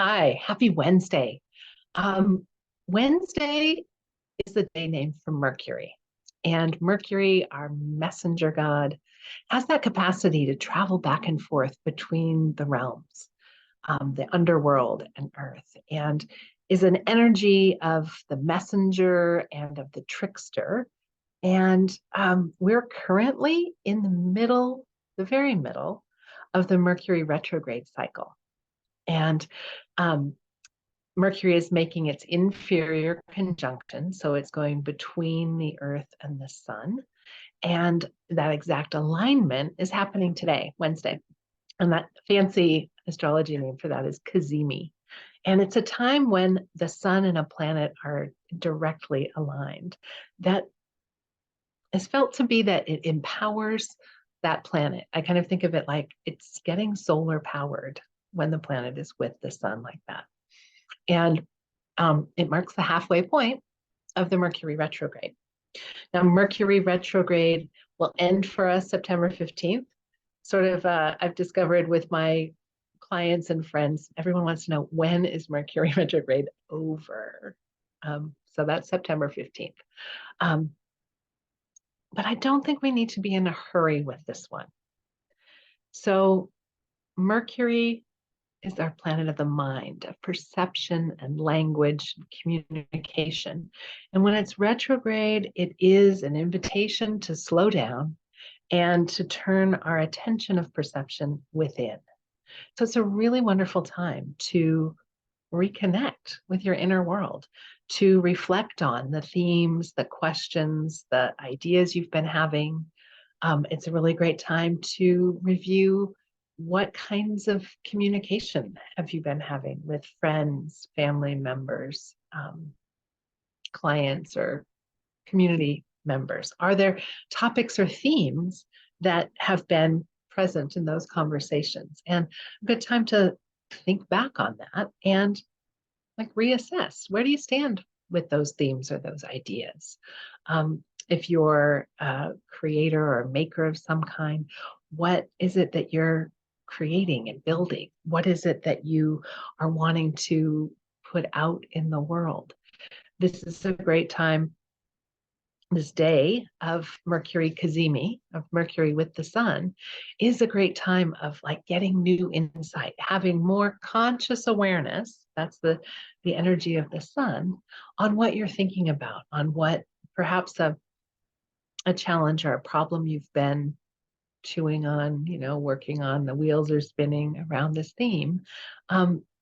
Hi, happy Wednesday. Um, Wednesday is the day named for Mercury. And Mercury, our messenger god, has that capacity to travel back and forth between the realms, the underworld and Earth, and is an energy of the messenger and of the trickster. And we're currently in the very middle of the Mercury retrograde cycle. And um, Mercury is making its inferior conjunction, so it's going between the Earth and the Sun. And that exact alignment is happening today, Wednesday. And that fancy astrology name for that is Cazimi. And it's a time when the Sun and a planet are directly aligned. That is felt to be that it empowers that planet. I kind of think of it like it's getting solar powered when the planet is with the Sun like that. And it marks the halfway point of the Mercury retrograde. Now, Mercury retrograde will end for us September 15th. Sort of, I've discovered with my clients and friends, everyone wants to know, when is Mercury retrograde over? So that's September 15th. But I don't think we need to be in a hurry with this one. So Mercury is our planet of the mind, of perception and language and communication. And when it's retrograde, it is an invitation to slow down and to turn our attention of perception within. So it's a really wonderful time to reconnect with your inner world, to reflect on the themes, the questions, the ideas you've been having. It's a really great time to review what kinds of communication have you been having with friends, family members, clients, or community members? Are there topics or themes that have been present in those conversations? And a good time to think back on that and like reassess, where do you stand with those themes or those ideas? If you're a creator or maker of some kind, what is it that you're creating and building? What is it that you are wanting to put out in the world? This is a great time, this day of Mercury Cazimi, of Mercury with the Sun, is a great time of like getting new insight, having more conscious awareness. That's the energy of the Sun, on what you're thinking about, on what perhaps a challenge or a problem you've been chewing on, working on. The wheels are spinning around this theme.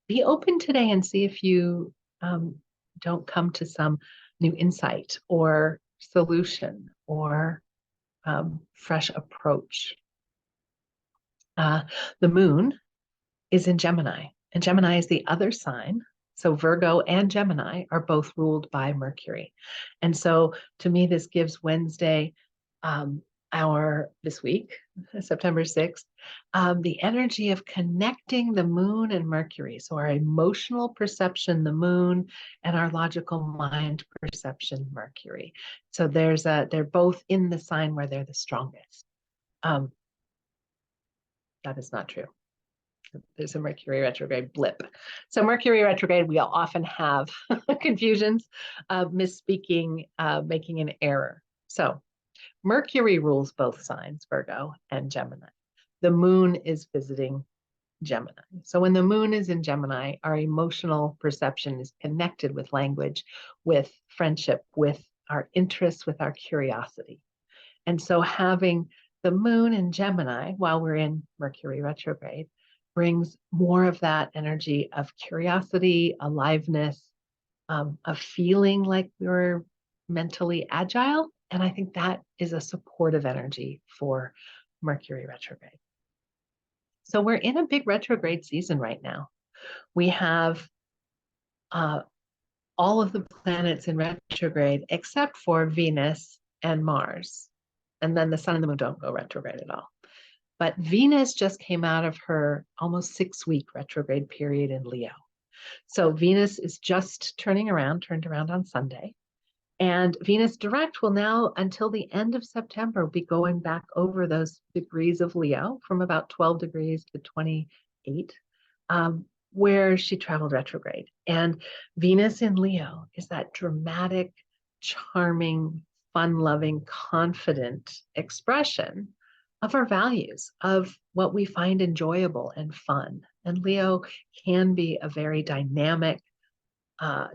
Be open today and see if you don't come to some new insight or solution or fresh approach. The moon is in Gemini, and Gemini is the other sign. So Virgo and Gemini are both ruled by Mercury. And so to me, this gives Wednesday, this week, September 6th, the energy of connecting the moon and Mercury. So our emotional perception, the moon, and our logical mind perception, Mercury. So they're both in the sign where they're the strongest. That is not true. There's a Mercury retrograde blip. So Mercury retrograde, we'll often have confusions, misspeaking, making an error. So Mercury rules both signs, Virgo and Gemini. The moon is visiting Gemini. So when the moon is in Gemini, our emotional perception is connected with language, with friendship, with our interests, with our curiosity. And so having the moon in Gemini while we're in Mercury retrograde brings more of that energy of curiosity, aliveness, of feeling like we're mentally agile. And I think that is a supportive energy for Mercury retrograde. So we're in a big retrograde season right now. We have all of the planets in retrograde except for Venus and Mars. And then the sun and the moon don't go retrograde at all. But Venus just came out of her almost 6-week retrograde period in Leo. So Venus is just turned around on Sunday. And Venus direct will now, until the end of September, be going back over those degrees of Leo from about 12 degrees to 28, where she traveled retrograde. And Venus in Leo is that dramatic, charming, fun-loving, confident expression of our values, of what we find enjoyable and fun. And Leo can be a very dynamic,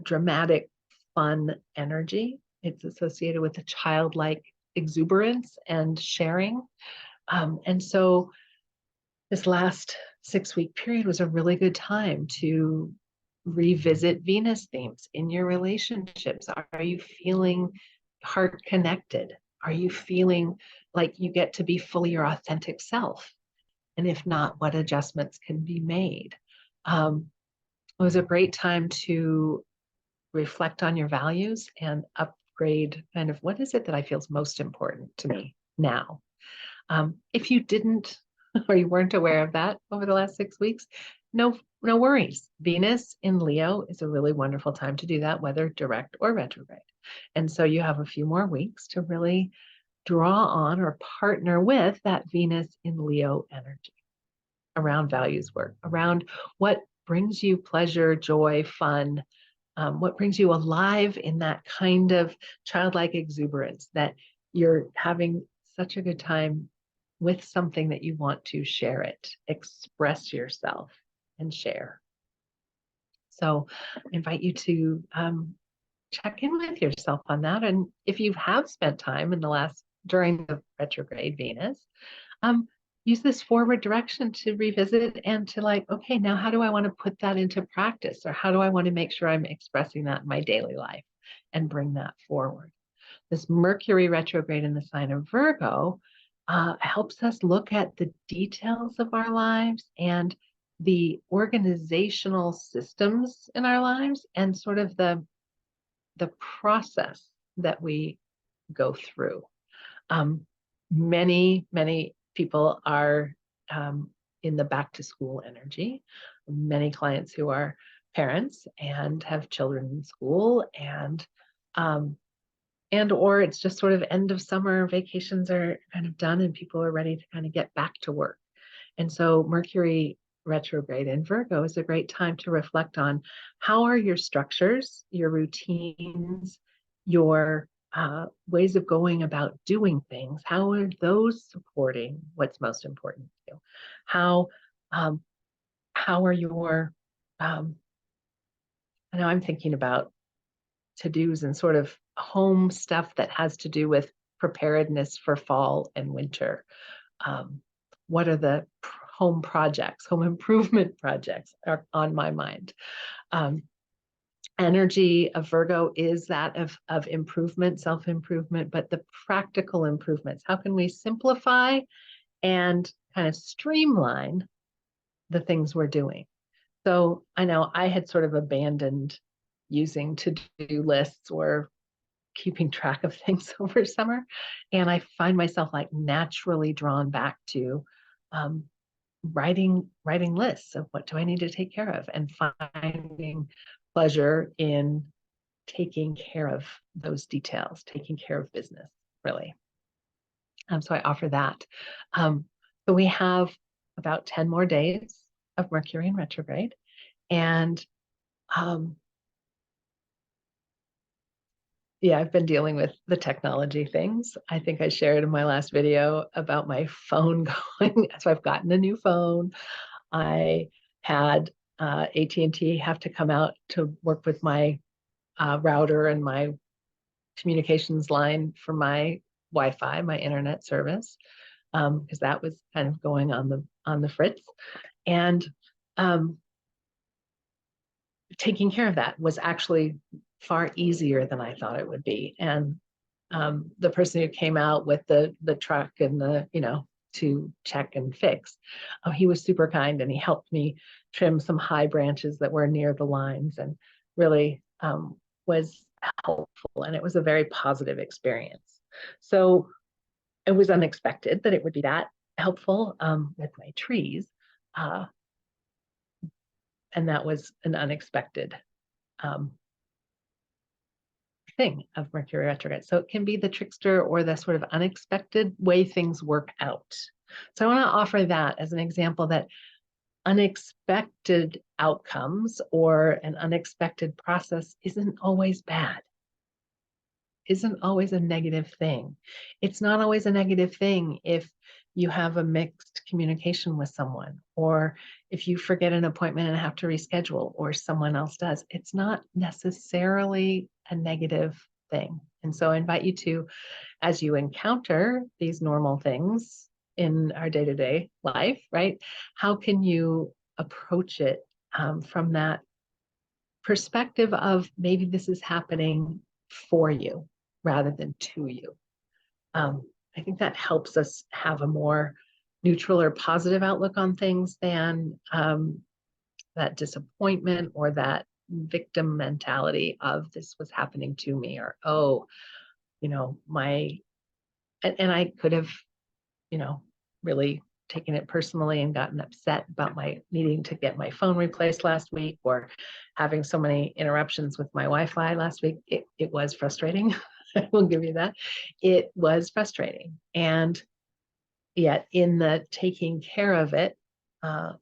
dramatic, fun energy. It's associated with a childlike exuberance and sharing. And so this last 6-week period was a really good time to revisit Venus themes in your relationships. Are you feeling heart connected? Are you feeling like you get to be fully your authentic self? And if not, what adjustments can be made? It was a great time to reflect on your values and upgrade kind of what is it that I feel is most important to me now. If you didn't or you weren't aware of that over the last 6 weeks, no worries. Venus in Leo is a really wonderful time to do that, whether direct or retrograde. And so you have a few more weeks to really draw on or partner with that Venus in Leo energy around values work, around what brings you pleasure, joy, fun, what brings you alive in that kind of childlike exuberance that you're having such a good time with something that you want to share it, express yourself and share. So I invite you to check in with yourself on that. And if you have spent time in the during the retrograde Venus, use this forward direction to revisit and to like, okay, now how do I want to put that into practice? Or how do I want to make sure I'm expressing that in my daily life and bring that forward? This Mercury retrograde in the sign of Virgo helps us look at the details of our lives and the organizational systems in our lives and sort of the process that we go through. Many people are in the back to school energy. Many clients who are parents and have children in school and or it's just sort of end of summer, vacations are kind of done and people are ready to kind of get back to work. And so Mercury retrograde in Virgo is a great time to reflect on how are your structures, your routines, your ways of going about doing things, how are those supporting what's most important to you? How are your, I know I'm thinking about to-dos and sort of home stuff that has to do with preparedness for fall and winter. What are the home projects, home improvement projects are on my mind. Energy of Virgo is that of improvement, self-improvement, but the practical improvements. How can we simplify and kind of streamline the things we're doing? So I know I had sort of abandoned using to-do lists or keeping track of things over summer. And I find myself like naturally drawn back to writing lists of what do I need to take care of and finding pleasure in taking care of those details, taking care of business, really. So I offer that. So we have about 10 more days of Mercury in retrograde. And yeah, I've been dealing with the technology things. I think I shared in my last video about my phone going. So I've gotten a new phone. I had AT&T have to come out to work with my router and my communications line for my Wi-Fi, my internet service, because that was kind of going on the fritz. And taking care of that was actually far easier than I thought it would be. And the person who came out with the truck and to check and fix, he was super kind and he helped me trim some high branches that were near the lines and really was helpful. And it was a very positive experience. So it was unexpected that it would be that helpful with my trees. And that was an unexpected thing of Mercury retrograde. So it can be the trickster or the sort of unexpected way things work out. So I want to offer that as an example that unexpected outcomes or an unexpected process isn't always bad, isn't always a negative thing. It's not always a negative thing if you have a mixed communication with someone, or if you forget an appointment and have to reschedule, or someone else does. It's not necessarily a negative thing. And so I invite you to, as you encounter these normal things in our day-to-day life, right? How can you approach it from that perspective of maybe this is happening for you rather than to you? I think that helps us have a more neutral or positive outlook on things than that disappointment or that victim mentality of this was happening to me, or, oh, and I could have, really taken it personally and gotten upset about my needing to get my phone replaced last week, or having so many interruptions with my Wi-Fi last week. It was frustrating. I will give you that. It was frustrating. And yet in the taking care of it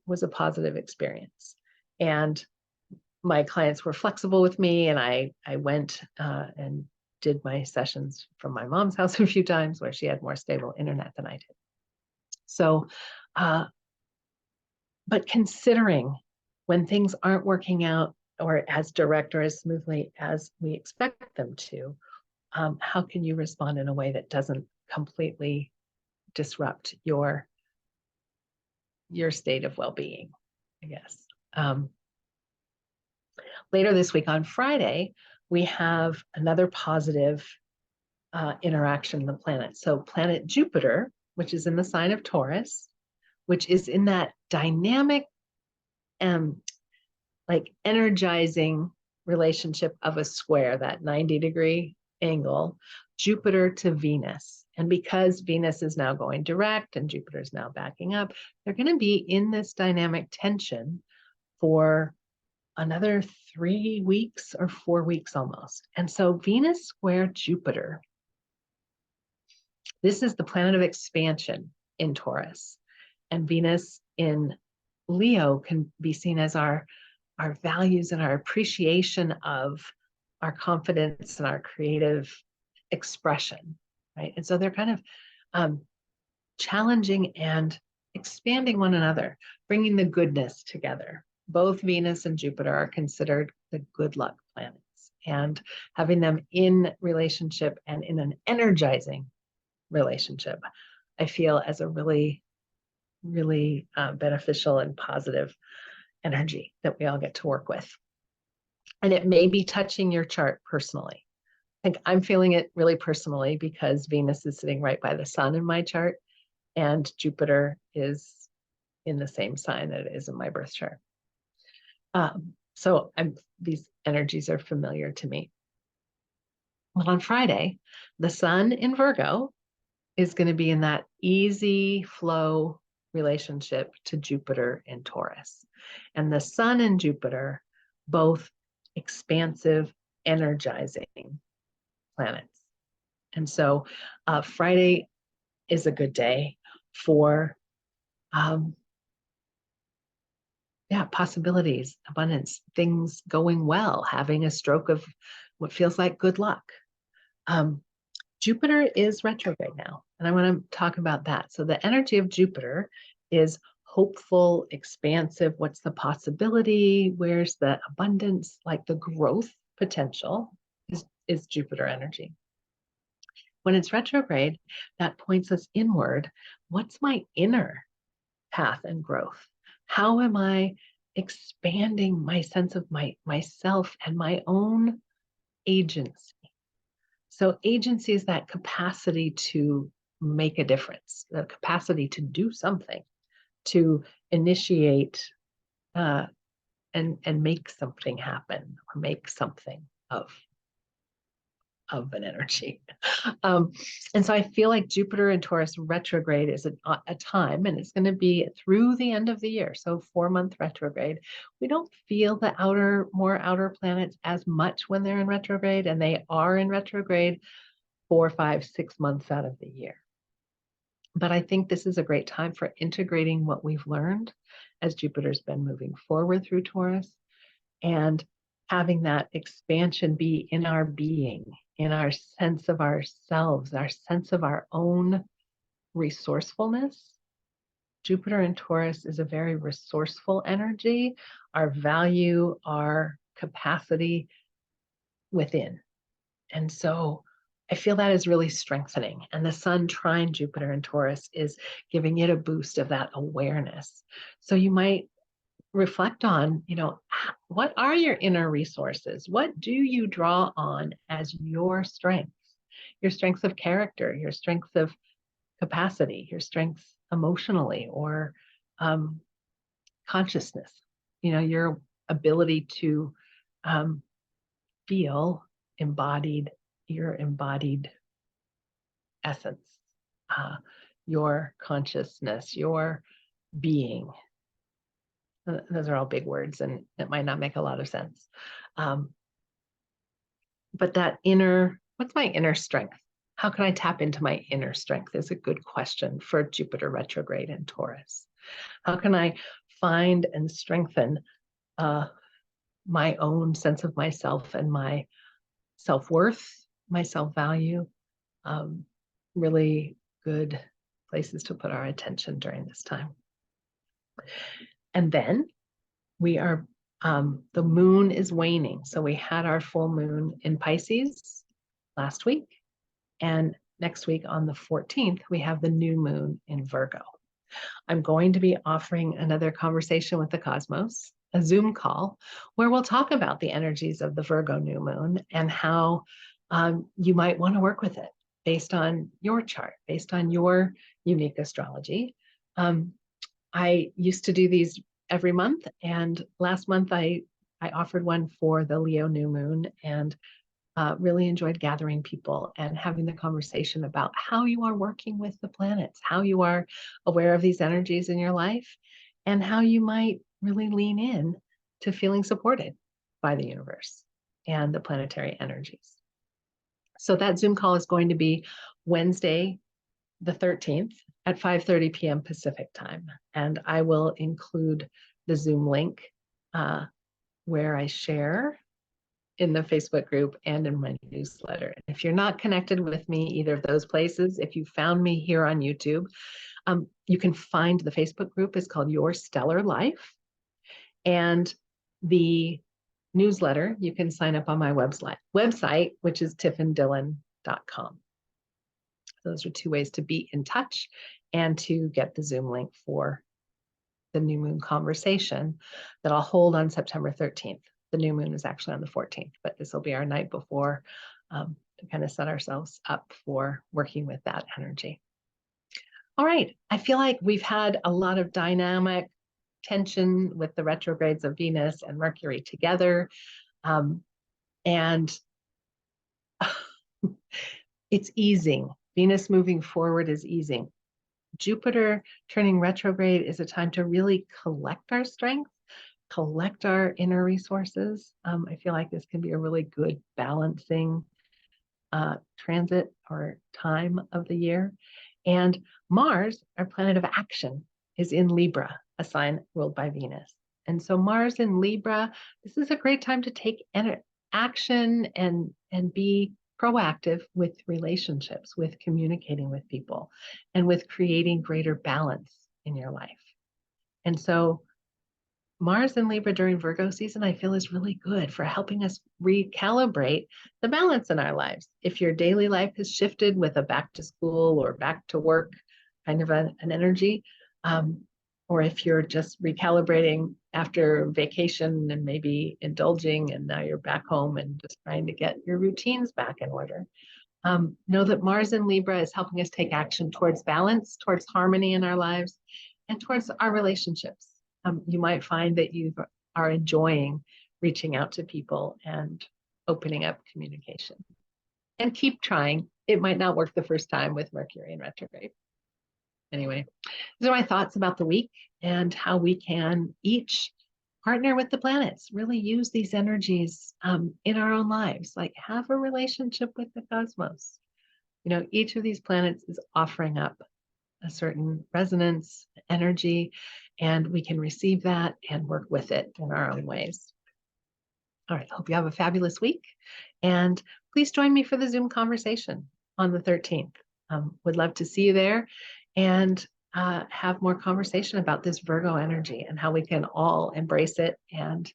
was a positive experience. And my clients were flexible with me, and I went and did my sessions from my mom's house a few times where she had more stable internet than I did. So, but considering when things aren't working out or as direct or as smoothly as we expect them to, how can you respond in a way that doesn't completely disrupt your state of well-being, I guess. Later this week on Friday, we have another positive interaction in the planet. So planet Jupiter, which is in the sign of Taurus, which is in that dynamic, like energizing relationship of a square, that 90-degree angle, Jupiter to Venus. And because Venus is now going direct and Jupiter is now backing up, they're going to be in this dynamic tension for another 3 weeks or 4 weeks almost. And so Venus square Jupiter, this is the planet of expansion in Taurus. And Venus in Leo can be seen as our values and our appreciation of our confidence and our creative expression, right? And so they're kind of challenging and expanding one another, bringing the goodness together. Both Venus and Jupiter are considered the good luck planets, and having them in relationship and in an energizing relationship, I feel as a really, really beneficial and positive energy that we all get to work with. And it may be touching your chart personally. I think I'm feeling it really personally because Venus is sitting right by the sun in my chart, and Jupiter is in the same sign that it is in my birth chart. So these energies are familiar to me. Well, on Friday, the sun in Virgo is going to be in that easy flow relationship to Jupiter in Taurus. And the sun and Jupiter, both expansive, energizing planets. And so Friday is a good day for possibilities, abundance, things going well, having a stroke of what feels like good luck. Jupiter is retrograde now, and I want to talk about that. So the energy of Jupiter is hopeful, expansive. What's the possibility? Where's the abundance? Like the growth potential is Jupiter energy. When it's retrograde, that points us inward. What's my inner path and growth? How am I expanding my sense of myself and my own agency? So agency is that capacity to make a difference, the capacity to do something, to initiate and make something happen, or make something of an energy. And so I feel like Jupiter in Taurus retrograde is a time, and it's going to be through the end of the year. So 4-month retrograde. We don't feel the more outer planets as much when they're in retrograde, and they are in retrograde 4, 5, 6 months out of the year. But I think this is a great time for integrating what we've learned as Jupiter's been moving forward through Taurus, and having that expansion be in our being, in our sense of ourselves, our sense of our own resourcefulness. Jupiter in Taurus is a very resourceful energy, our value, our capacity within. And so I feel that is really strengthening. And the Sun trine Jupiter in Taurus is giving it a boost of that awareness. So you might reflect on, what are your inner resources? What do you draw on as your strengths? Your strengths of character, your strengths of capacity, your strengths emotionally or consciousness, your ability to feel embodied, your embodied essence, your consciousness, your being. Those are all big words and it might not make a lot of sense. But that what's my inner strength? How can I tap into my inner strength is a good question for Jupiter retrograde in Taurus. How can I find and strengthen my own sense of myself and my self-worth, my self-value? Really good places to put our attention during this time. And then the moon is waning. So we had our full moon in Pisces last week. And next week on the 14th, we have the new moon in Virgo. I'm going to be offering another conversation with the cosmos, a Zoom call, where we'll talk about the energies of the Virgo new moon and how you might want to work with it based on your chart, based on your unique astrology. I used to do these every month, and last month I offered one for the Leo new moon, and really enjoyed gathering people and having the conversation about how you are working with the planets, how you are aware of these energies in your life, and how you might really lean in to feeling supported by the universe and the planetary energies. So that Zoom call is going to be Wednesday, the 13th at 5:30 p.m. Pacific time. And I will include the Zoom link where I share in the Facebook group and in my newsletter. If you're not connected with me, either of those places, if you found me here on YouTube, you can find the Facebook group is called Your Stellar Life. And the newsletter, you can sign up on my website, which is tiffandillon.com. Those are two ways to be in touch and to get the Zoom link for the new moon conversation that I'll hold on September 13th. The new moon is actually on the 14th, but this will be our night before to kind of set ourselves up for working with that energy. All right, I feel like we've had a lot of dynamic tension with the retrogrades of Venus and Mercury together. And it's easing. Venus moving forward is easing. Jupiter turning retrograde is a time to really collect our strength, collect our inner resources. I feel like this can be a really good balancing transit or time of the year. And Mars, our planet of action, is in Libra, a sign ruled by Venus. And so Mars in Libra, this is a great time to take action and be proactive with relationships, with communicating with people, and with creating greater balance in your life. And so Mars in Libra during Virgo season, I feel is really good for helping us recalibrate the balance in our lives. If your daily life has shifted with a back to school or back to work kind of an energy, or if you're just recalibrating after vacation and maybe indulging and now you're back home and just trying to get your routines back in order, know that Mars in Libra is helping us take action towards balance, towards harmony in our lives, and towards our relationships. You might find that you are enjoying reaching out to people and opening up communication. And keep trying. It might not work the first time with Mercury in retrograde. Anyway, these are my thoughts about the week and how we can each partner with the planets, really use these energies in our own lives, like have a relationship with the cosmos. Each of these planets is offering up a certain resonance, energy, and we can receive that and work with it in our own ways. All right, hope you have a fabulous week. And please join me for the Zoom conversation on the 13th. Would love to see you there and have more conversation about this Virgo energy and how we can all embrace it and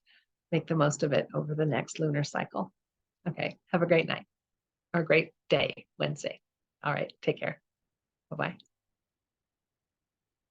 make the most of it over the next lunar cycle. Okay, have a great night or a great day, Wednesday. All right, take care. Bye-bye.